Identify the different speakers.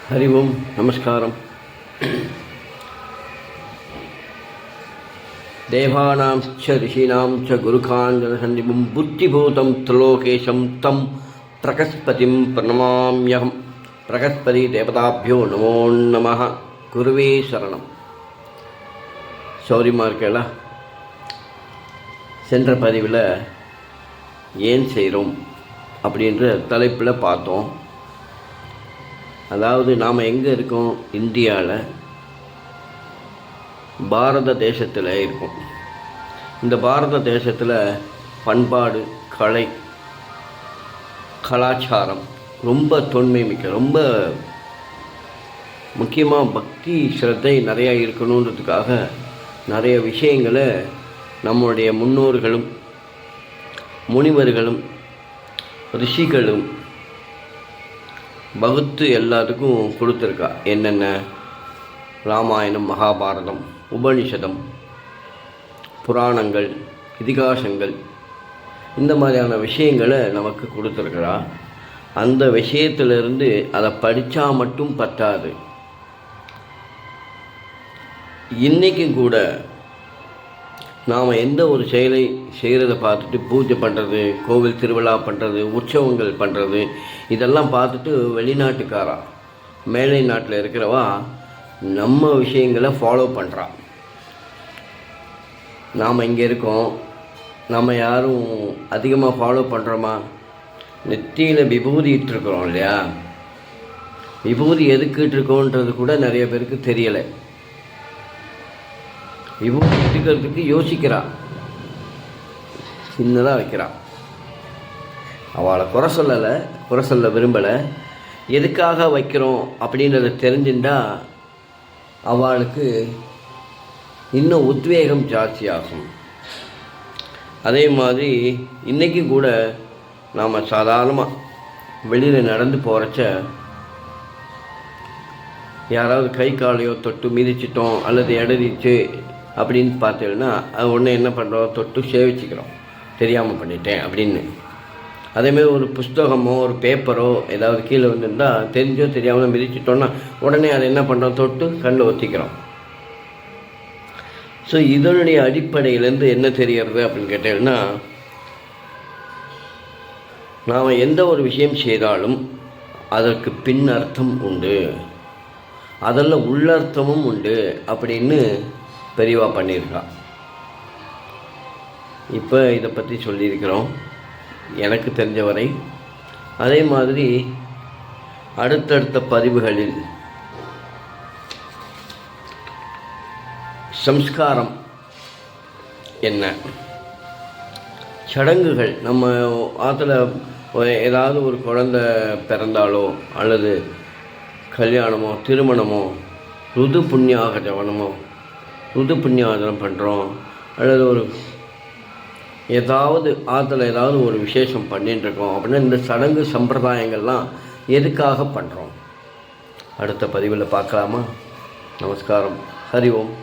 Speaker 1: हरि ओम नमस्कारम। देवानां च ऋषीणां च गुरुकाञ्जनसन्निभं बुद्धिभूतं त्रिलोकेशं तं प्रकस्पतिं प्रणमाम्यहं। प्रकस्पति देवताभ्यो नमो नमः। गुरुवे शरणं। சௌரியமாக இருக்கல. சென்ற பதிவில் ஏன் செய்கிறோம் அப்படின்ற தலைப்பில் பார்த்தோம். அதாவது நாம் எங்கே இருக்கோம்? இந்தியாவில், பாரத தேசத்தில் இருக்கோம். இந்த பாரத தேசத்தில் பண்பாடு, கலை, கலாச்சாரம் ரொம்ப தொன்மை மிக்க, ரொம்ப முக்கியமாக பக்தி ஸ்ரத்தை நிறையா இருக்கணுன்றதுக்காக நிறைய விஷயங்களை நம்முடைய முன்னோர்களும் முனிவர்களும் ரிஷிகளும் வகுத்து எல்லாத்துக்கும் கொடுத்துருக்கா. என்னென்ன? ராமாயணம், மகாபாரதம், உபனிஷதம், புராணங்கள், இதிகாசங்கள், இந்த மாதிரியான விஷயங்களை நமக்கு கொடுத்துருக்கிறா. அந்த விஷயத்திலிருந்து அதை படித்தா மட்டும் பத்தாது. இன்றைக்கும் கூட நாம் எந்த ஒரு செயலை செய்கிறத பார்த்துட்டு பூஜை பண்ணுறது, கோவில் திருவிழா பண்ணுறது, உற்சவங்கள் பண்ணுறது, இதெல்லாம் பார்த்துட்டு வெளிநாட்டுக்காரா, மேலை நாட்டில் இருக்கிறவா நம்ம விஷயங்களை ஃபாலோ பண்ணுறான். நாம் இங்கே இருக்கோம், நம்ம யாரும் அதிகமாக ஃபாலோ பண்ணுறோமா? நெத்தியில் விபூதி இட்டுருக்குறோம் இல்லையா? விபூதி எதுக்கு இட்டுருக்கோன்றது கூட நிறைய பேருக்கு தெரியலை. விபூதி இட்டுக்கிறதுக்கு யோசிக்கிறான், சின்னதாக வைக்கிறான். அவளை குறை சொல்ல விரும்பலை. எதுக்காக வைக்கிறோம் அப்படின்றத தெரிஞ்சுட்டா அவளுக்கு இன்னும் உத்வேகம் ஜாஸ்தியாகும். அதே மாதிரி இன்றைக்கி கூட நாம் சாதாரணமாக வெளியில் நடந்து போகிறச்ச யாராவது கை காலையோ தொட்டு மிதிச்சிட்டோம் அல்லது இடறிச்சு அப்படின்னு பார்த்தீங்கன்னா அது ஒன்று என்ன பண்ணுறோம், தொட்டு சேவிச்சுக்கிறோம், தெரியாமல் பண்ணிட்டேன் அப்படின்னு. அதேமாதிரி ஒரு புஸ்தகமோ ஒரு பேப்பரோ ஏதாவது கீழே வந்துருந்தால் தெரிஞ்சோ தெரியாமல் மிதிச்சிட்டோன்னா உடனே அதை என்ன பண்ணுறோம், தொட்டு கண்ணில் ஒத்திக்கிறோம். ஸோ இதனுடைய அடிப்படையிலேருந்து என்ன தெரியறது அப்படின்னு கேட்டீங்கன்னா, நாம் எந்த ஒரு விஷயம் செய்தாலும் அதற்கு பின் அர்த்தம் உண்டு, அதில் உள்ளர்த்தமும் உண்டு அப்படின்னு பெரியவா பண்ணியிருக்கா. இப்போ இதை பற்றி சொல்லியிருக்கிறோம் எனக்கு தெரிஞ்சவரை. அதே மாதிரி அடுத்தடுத்த பதிவுகளில் சம்ஸ்காரம் என்ன, சடங்குகள், நம்ம ஆற்றுல ஏதாவது ஒரு குழந்தை பிறந்தாலோ அல்லது கல்யாணமோ திருமணமோ ருது புண்ணியாகஜவனமோ ருது புண்ணியாகஜனம் பண்ணுறோம், அல்லது ஒரு ஏதாவது ஆற்றுல ஏதாவது ஒரு விசேஷம் பண்ணிட்டுருக்கோம் அப்படின்னா இந்த சடங்கு சம்பிரதாயங்கள்லாம் எதுக்காக பண்ணுறோம்? அடுத்த பதிவில் பார்க்கலாமா? நமஸ்காரம். ஹரி ஓம்.